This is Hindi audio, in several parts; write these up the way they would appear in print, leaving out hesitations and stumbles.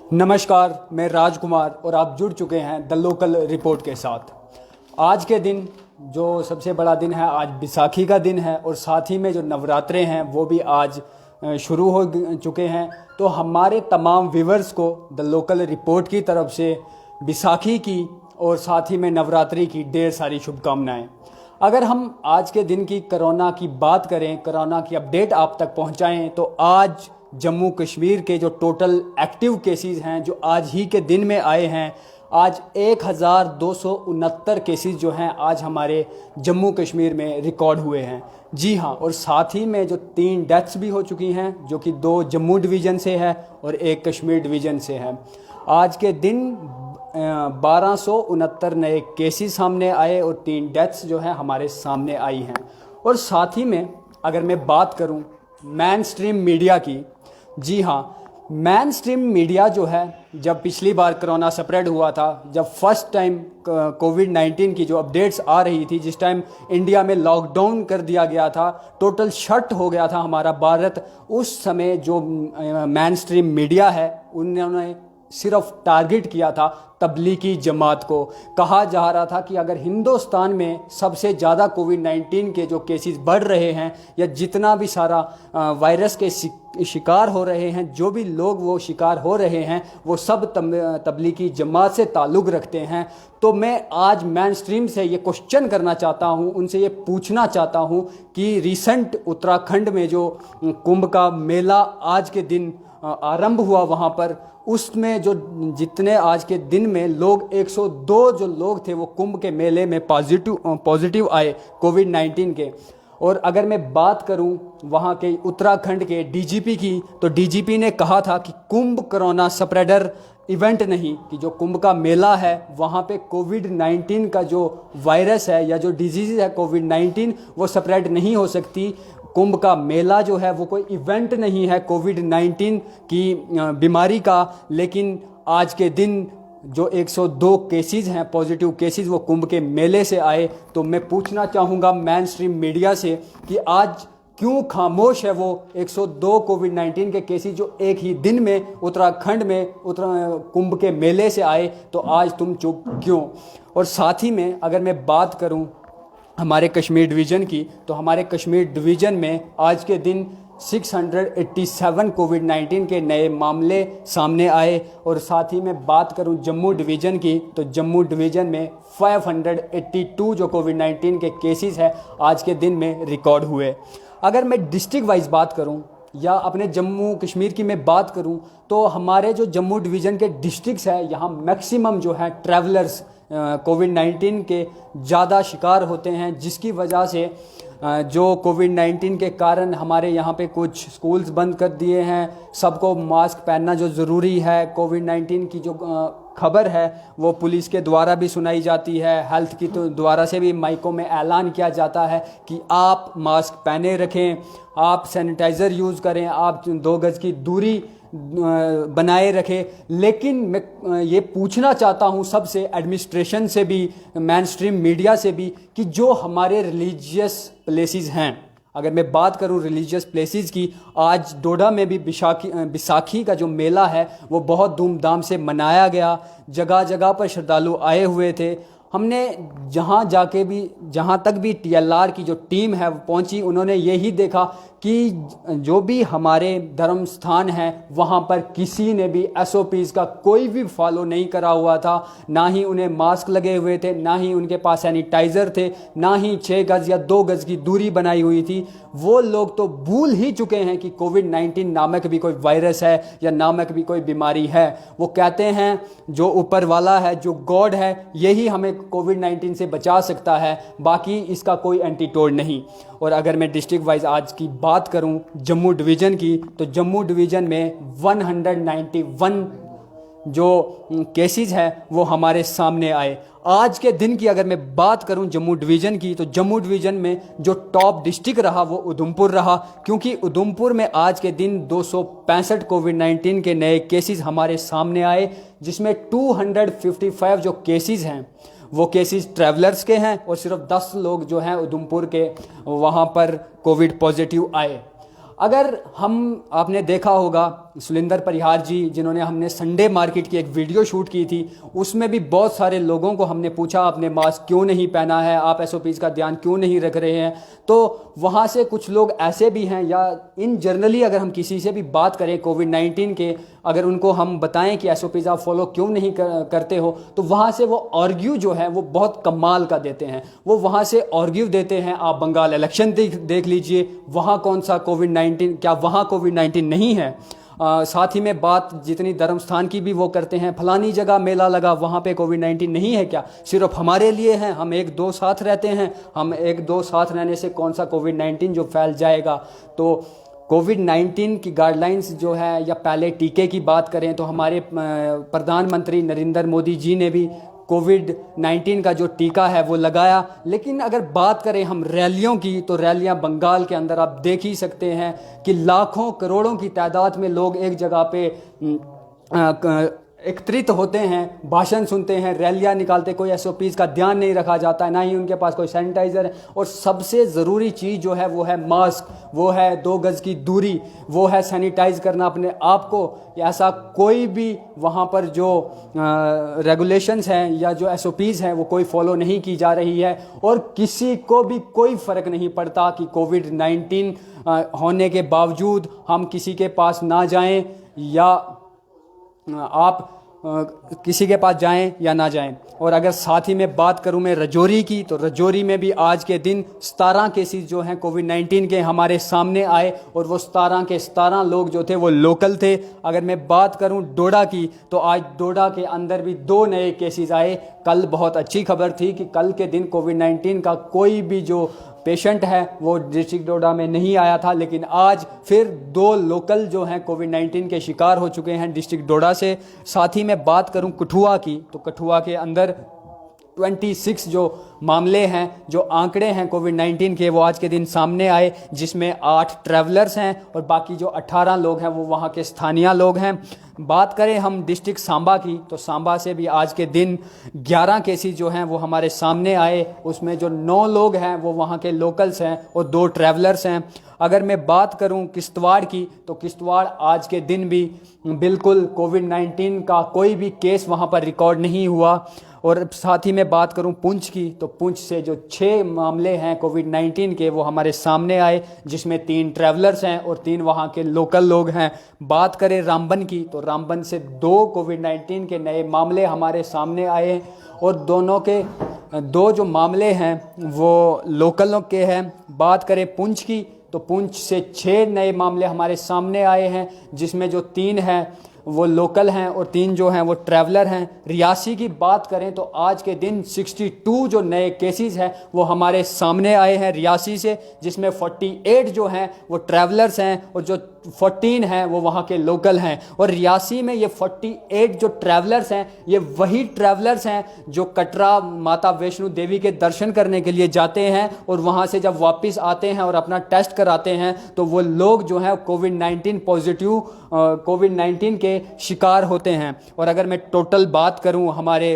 नमस्कार, मैं राजकुमार और आप जुड़ चुके हैं द लोकल रिपोर्ट के साथ। आज के दिन जो सबसे बड़ा दिन है, आज बैसाखी का दिन है और साथ ही में जो नवरात्रे हैं वो भी आज शुरू हो चुके हैं। तो हमारे तमाम व्यूवर्स को द लोकल रिपोर्ट की तरफ से बैसाखी की और साथ ही में नवरात्रि की ढेर सारी शुभकामनाएं। अगर हम आज के दिन की कोरोना की बात करें, कोरोना की अपडेट आप तक पहुंचाएं, तो आज जम्मू कश्मीर के जो टोटल एक्टिव केसेस हैं जो आज ही के दिन में आए हैं, आज 1269 केसेस जो हैं आज हमारे जम्मू कश्मीर में रिकॉर्ड हुए हैं। जी हाँ, और साथ ही में जो 3 डेथ्स भी हो चुकी हैं, जो कि 2 जम्मू डिवीज़न से है और 1 कश्मीर डिवीज़न से है। आज के दिन 1269 नए केसेस सामने आए और 3 डेथ्स जो हैं हमारे सामने आई हैं। और साथ ही में अगर मैं बात करूं मेन स्ट्रीम मीडिया की, जी हाँ, मेन स्ट्रीम मीडिया जो है, जब पिछली बार कोरोना स्प्रेड हुआ था, जब फर्स्ट टाइम कोविड-19 की जो अपडेट्स आ रही थी, जिस टाइम इंडिया में लॉकडाउन कर दिया गया था, टोटल शट हो गया था हमारा भारत, उस समय जो मेन स्ट्रीम मीडिया है उन्होंने सिर्फ टारगेट किया था तबलीगी जमात को। कहा जा रहा था कि अगर हिंदुस्तान में सबसे ज़्यादा कोविड-19 के जो केसेस बढ़ रहे हैं या जितना भी सारा वायरस के शिकार हो रहे हैं, जो भी लोग वो शिकार हो रहे हैं, वो सब तबलीगी जमात से ताल्लुक़ रखते हैं। तो मैं आज मेन स्ट्रीम से ये क्वेश्चन करना चाहता हूँ, उनसे ये पूछना चाहता हूँ कि रिसेंट उत्तराखंड में जो कुंभ का मेला आज के दिन आरंभ हुआ, वहाँ पर उसमें जो जितने आज के दिन में लोग 102 जो लोग थे वो कुंभ के मेले में पॉजिटिव आए कोविड-19 के। और अगर मैं बात करूं वहाँ के उत्तराखंड के डीजीपी की, तो डीजीपी ने कहा था कि कुंभ कोरोना स्प्रेडर इवेंट नहीं, कि जो कुंभ का मेला है वहाँ पे कोविड-19 का जो वायरस है या जो डिजीज़ है कोविड-19 वो स्प्रेड नहीं हो सकती। कुंभ का मेला जो है वो कोई इवेंट नहीं है कोविड-19 की बीमारी का। लेकिन आज के दिन जो 102 केसेस हैं पॉजिटिव केसेस वो कुंभ के मेले से आए। तो मैं पूछना चाहूँगा मेन स्ट्रीम मीडिया से कि आज क्यों खामोश है वो 102 कोविड-19 के केसेस जो एक ही दिन में उत्तराखंड में कुंभ के मेले से आए, तो आज तुम चुप क्यों? और साथ ही में अगर मैं बात करूं हमारे कश्मीर डिवीज़न की, तो हमारे कश्मीर डिवीज़न में आज के दिन 687 कोविड-19 के नए मामले सामने आए। और साथ ही में बात करूं जम्मू डिवीज़न की, तो जम्मू डिवीज़न में 582 जो कोविड-19 के केसेस हैं आज के दिन में रिकॉर्ड हुए। अगर मैं डिस्ट्रिक्ट वाइज बात करूं या अपने जम्मू कश्मीर की मैं बात करूं, तो हमारे जो जम्मू डिवीज़न के डिस्ट्रिक्ट्स हैं यहाँ मैक्सिमम जो है ट्रैवलर्स कोविड-19 के ज़्यादा शिकार होते हैं, जिसकी वजह से जो कोविड-19 के कारण हमारे यहाँ पे कुछ स्कूल्स बंद कर दिए हैं। सबको मास्क पहनना जो ज़रूरी है, कोविड-19 की जो खबर है वो पुलिस के द्वारा भी सुनाई जाती है, हेल्थ की तो द्वारा से भी माइकों में ऐलान किया जाता है कि आप मास्क पहने रखें, आप सैनिटाइज़र यूज़ करें, आप 2 गज की दूरी बनाए रखें। लेकिन मैं ये पूछना चाहता हूँ सबसे, एडमिनिस्ट्रेशन से भी, मेन स्ट्रीम मीडिया से भी, कि जो हमारे रिलीजियस प्लेसेस हैं, अगर मैं बात करूं रिलीजियस प्लेसेस की, आज डोडा में भी बैसाखी का जो मेला है वो बहुत धूमधाम से मनाया गया। जगह जगह पर श्रद्धालु आए हुए थे। हमने जहाँ तक भी TLR की जो टीम है वो पहुंची, उन्होंने यही देखा कि जो भी हमारे धर्म स्थान हैं वहाँ पर किसी ने भी SOPs का कोई भी फॉलो नहीं करा हुआ था। ना ही उन्हें मास्क लगे हुए थे, ना ही उनके पास सैनिटाइज़र थे, ना ही 6 गज या 2 गज की दूरी बनाई हुई थी। वो लोग तो भूल ही चुके हैं कि कोविड-19 नामक भी कोई वायरस है या नामक भी कोई बीमारी है। वो कहते हैं जो ऊपर वाला है, जो गॉड है, यही हमें कोविड-19 से बचा सकता है, बाकी इसका कोई एंटीटोड नहीं। और अगर मैं डिस्ट्रिक्ट वाइज आज की बात करूं जम्मू डिवीज़न की, तो जम्मू डिवीज़न में 191 जो केसेस हैं वो हमारे सामने आए। आज के दिन की अगर मैं बात करूं जम्मू डिवीज़न की, तो जम्मू डिवीज़न में जो टॉप डिस्ट्रिक्ट रहा वो उधमपुर रहा, क्योंकि उधमपुर में आज के दिन 265 कोविड-19 के नए केसेस हमारे सामने आए, जिसमें 255 जो केसेस हैं वो केसेस ट्रैवलर्स के हैं और सिर्फ 10 लोग जो हैं उधमपुर के वहाँ पर कोविड पॉजिटिव आए। अगर हम आपने देखा होगा सुलिंदर परिहार जी, जिन्होंने हमने संडे मार्केट की एक वीडियो शूट की थी, उसमें भी बहुत सारे लोगों को हमने पूछा आपने मास्क क्यों नहीं पहना है, आप एसओपीज़ का ध्यान क्यों नहीं रख रहे हैं। तो वहाँ से कुछ लोग ऐसे भी हैं, या इन जनरली अगर हम किसी से भी बात करें कोविड-19 के, अगर उनको हम बताएं कि एसओपीज़ आप फॉलो क्यों नहीं करते हो, तो वहाँ से वो आर्ग्यू जो है वो बहुत कमाल का देते हैं। वो वहाँ से आर्ग्यू देते हैं, आप बंगाल इलेक्शन देख लीजिए, वहाँ कौन सा कोविड-19, क्या वहाँ कोविड-19 नहीं है। साथ ही में बात जितनी धर्म स्थान की भी वो करते हैं, फलानी जगह मेला लगा वहाँ पे कोविड-19 नहीं है क्या, सिर्फ हमारे लिए है, हम एक दो साथ रहते हैं, हम एक दो साथ रहने से कौन सा कोविड-19 जो फैल जाएगा। तो कोविड-19 की गाइडलाइंस जो है, या पहले टीके की बात करें तो हमारे प्रधानमंत्री नरेंद्र मोदी जी ने भी कोविड-19 का जो टीका है वो लगाया। लेकिन अगर बात करें हम रैलियों की, तो रैलियां बंगाल के अंदर आप देख ही सकते हैं कि लाखों करोड़ों की तादाद में लोग एक जगह पे एकत्रित होते हैं, भाषण सुनते हैं, रैलियां निकालते, कोई एसओपीज़ का ध्यान नहीं रखा जाता है, ना ही उनके पास कोई सैनिटाइज़र है। और सबसे ज़रूरी चीज़ जो है वो है मास्क, वो है 2 गज़ की दूरी, वो है सैनिटाइज़ करना अपने आप को। ऐसा कोई भी वहाँ पर जो रेगुलेशंस हैं या जो एसओपीज़ हैं वो कोई फॉलो नहीं की जा रही है। और किसी को भी कोई फ़र्क नहीं पड़ता कि कोविड-19 होने के बावजूद हम किसी के पास ना जाएं, या आप किसी के पास जाएं या ना जाएं। और अगर साथ ही में बात करूं मैं रजौरी की, तो रजौरी में भी आज के दिन 17 केसेस जो हैं कोविड-19 के हमारे सामने आए, और वो 17 के 17 लोग जो थे वो लोकल थे। अगर मैं बात करूं डोडा की, तो आज डोडा के अंदर भी 2 नए केसेस आए। कल बहुत अच्छी खबर थी कि कल के दिन कोविड-19 का कोई भी जो पेशेंट है वो डिस्ट्रिक्ट डोडा में नहीं आया था, लेकिन आज फिर 2 लोकल जो हैं कोविड-19 के शिकार हो चुके हैं डिस्ट्रिक्ट डोडा से। साथ ही मैं बात करूं कठुआ की, तो कठुआ के अंदर 26 जो मामले हैं, जो आंकड़े हैं कोविड-19 के, वो आज के दिन सामने आए, जिसमें 8 ट्रैवलर्स हैं और बाकी जो 18 लोग हैं वो वहाँ के स्थानीय लोग हैं। बात करें हम डिस्ट्रिक्ट सांबा की, तो सांबा से भी आज के दिन 11 केसेस जो हैं वो हमारे सामने आए। उसमें जो 9 लोग हैं वो वहाँ के लोकल्स हैं और 2 ट्रैवलर्स हैं। अगर मैं बात करूं किश्तवाड़ की, तो किश्तवाड़ आज के दिन भी बिल्कुल कोविड-19 का कोई भी केस वहाँ पर रिकॉर्ड नहीं हुआ। और साथ ही मैं बात करूं पुंछ की, तो पुंछ से जो 6 मामले हैं कोविड-19 के वो हमारे सामने आए, जिसमें 3 ट्रैवलर्स हैं और 3 वहाँ के लोकल लोग हैं। बात करें रामबन की, तो रामबन से 2 कोविड-19 के नए मामले हमारे सामने आए हैं, और दोनों के 2 जो मामले हैं वो लोकलों के हैं। बात करें पुंछ की, तो पुंछ से 6 नए मामले हमारे सामने आए हैं, जिसमें जो 3 हैं वो लोकल हैं और 3 जो हैं वो ट्रैवलर हैं। रियासी की बात करें तो आज के दिन 62 जो नए केसेस हैं वो हमारे सामने आए हैं रियासी से, जिसमें 48 जो हैं वो ट्रैवलर्स हैं और जो 14 हैं वो वहाँ के लोकल हैं। और रियासी में ये 48 जो ट्रैवलर्स हैं, ये वही ट्रैवलर्स हैं जो कटरा माता वैष्णो देवी के दर्शन करने के लिए जाते हैं, और वहाँ से जब वापस आते हैं और अपना टेस्ट कराते हैं तो वो लोग जो हैं कोविड-19 पॉजिटिव कोविड-19 के शिकार होते हैं। और अगर मैं टोटल बात करूं हमारे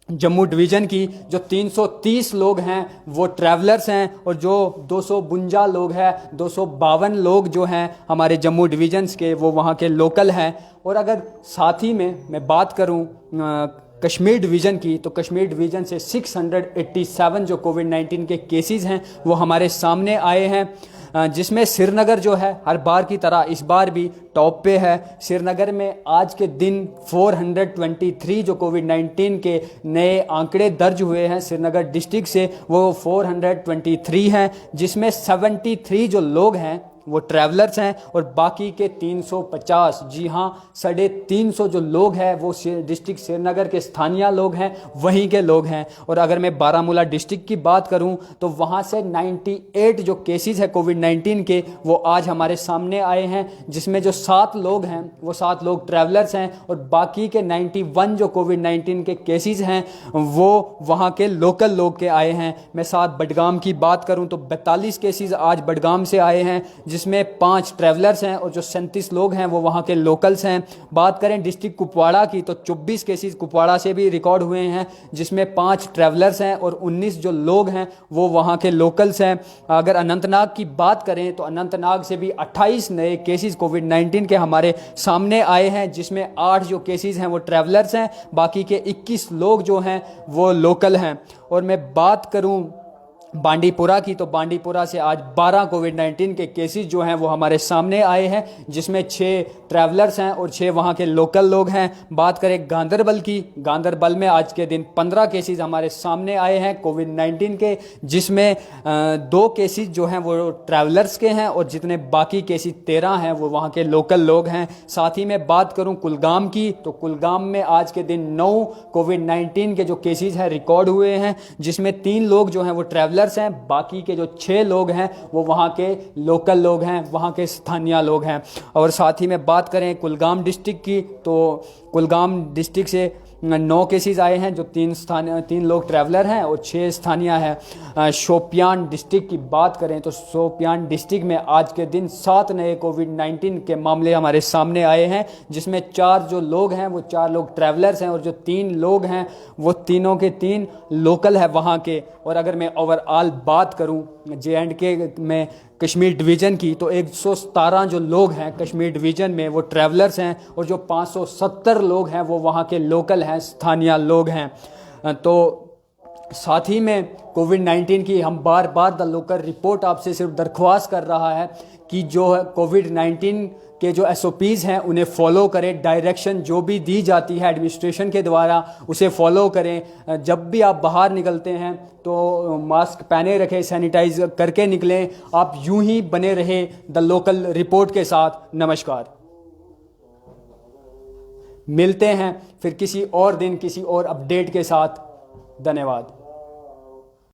जम्मू डिवीज़न की, जो 330 लोग हैं वो ट्रैवलर्स हैं, और जो 252 लोग हैं, 252 लोग जो हैं हमारे जम्मू डिवीज़न्स के, वो वहाँ के लोकल हैं। और अगर साथ ही में मैं बात करूं कश्मीर डिवीज़न की, तो कश्मीर डिवीज़न से 687 जो कोविड-19 के केसेस हैं वो हमारे सामने आए हैं, जिसमें श्रीनगर जो है हर बार की तरह इस बार भी टॉप पे है। श्रीनगर में आज के दिन 423 जो कोविड-19 के नए आंकड़े दर्ज हुए हैं श्रीनगर डिस्ट्रिक्ट से, वो 423 हैं, जिसमें 73 जो लोग हैं वो ट्रैवलर्स हैं, और बाकी के 350, जी हाँ 350 जो लोग हैं वो डिस्ट्रिक्ट श्रीनगर के स्थानीय लोग हैं, वहीं के लोग हैं। और अगर मैं बारामूला डिस्ट्रिक्ट की बात करूं तो वहाँ से 98 जो केसेस है कोविड-19 के वो आज हमारे सामने आए हैं, जिसमें जो 7 लोग हैं वो 7 लोग ट्रैवलर्स हैं, और बाकी के 91 जो कोविड-19 के केसेस हैं वो वहाँ के लोकल लोग के आए हैं। मैं साथ बडगाम की बात करूँ तो 42 केसेस आज बडगाम से आए हैं, जिसमें 5 ट्रैवलर्स हैं और जो 37 लोग हैं वो वहाँ के लोकल्स हैं। बात करें डिस्ट्रिक्ट कुपवाड़ा की तो 24 केसेस कुपवाड़ा से भी रिकॉर्ड हुए हैं, जिसमें 5 ट्रैवलर्स हैं और 19 जो लोग हैं वो वहाँ के लोकल्स हैं। अगर अनंतनाग की बात करें तो अनंतनाग से भी 28 नए केसेस कोविड-19 के हमारे सामने आए हैं, जिसमें 8 जो केसेस हैं वो ट्रैवलर्स हैं, बाकी के 21 लोग जो हैं वो लोकल हैं। और मैं बात करूं बांडीपुरा की तो बांडीपुरा से आज 12 कोविड-19 के केसेस जो हैं वो हमारे सामने आए हैं, जिसमें 6 ट्रैवलर्स हैं और 6 वहाँ के लोकल लोग हैं। बात करें गांदरबल की, गांदरबल में आज के दिन 15 केसेस हमारे सामने आए हैं कोविड-19 के, जिसमें 2 केसेस जो हैं वो ट्रैवलर्स के हैं और जितने बाकी केसेस 13 हैं वो वहाँ के लोकल लोग हैं। साथ ही मैं बात करूँ कुलगाम की तो कुलगाम में आज के दिन 9 कोविड-19 के जो केसेस हैं रिकॉर्ड हुए हैं, जिसमें 3 लोग जो हैं वो ट्रैवलर हैं, बाकी के जो 6 लोग हैं वो वहाँ के लोकल लोग हैं, वहाँ के स्थानीय लोग हैं। और साथ ही में बात करें कुलगाम डिस्ट्रिक्ट की तो कुलगाम डिस्ट्रिक्ट से 9 केसेस आए हैं, जो 3 लोग ट्रैवलर हैं और 6 स्थानीय हैं। शोपियान डिस्ट्रिक्ट की बात करें तो शोपियान डिस्ट्रिक्ट में आज के दिन 7 नए कोविड-19 के मामले हमारे सामने आए हैं, जिसमें 4 जो लोग हैं वो 4 लोग ट्रैवलर्स हैं और जो 3 लोग हैं वो तीनों के 3 लोकल है वहाँ के। और अगर मैं ओवरऑल बात करूँ J&K में कश्मीर डिवीज़न की तो 117 जो लोग हैं कश्मीर डिवीज़न में वो ट्रैवलर्स हैं और जो 570 लोग हैं वो वहाँ के लोकल हैं, स्थानीय लोग हैं। तो साथ ही में कोविड-19 की हम बार बार द लोकल रिपोर्ट आपसे सिर्फ दरख्वास्त कर रहा है कि जो है कोविड-19 के जो SOPs हैं उन्हें फॉलो करें, डायरेक्शन जो भी दी जाती है एडमिनिस्ट्रेशन के द्वारा उसे फॉलो करें। जब भी आप बाहर निकलते हैं तो मास्क पहने रखें, सैनिटाइज करके निकलें। आप यूं ही बने रहें द लोकल रिपोर्ट के साथ। नमस्कार, मिलते हैं फिर किसी और दिन किसी और अपडेट के साथ। धन्यवाद।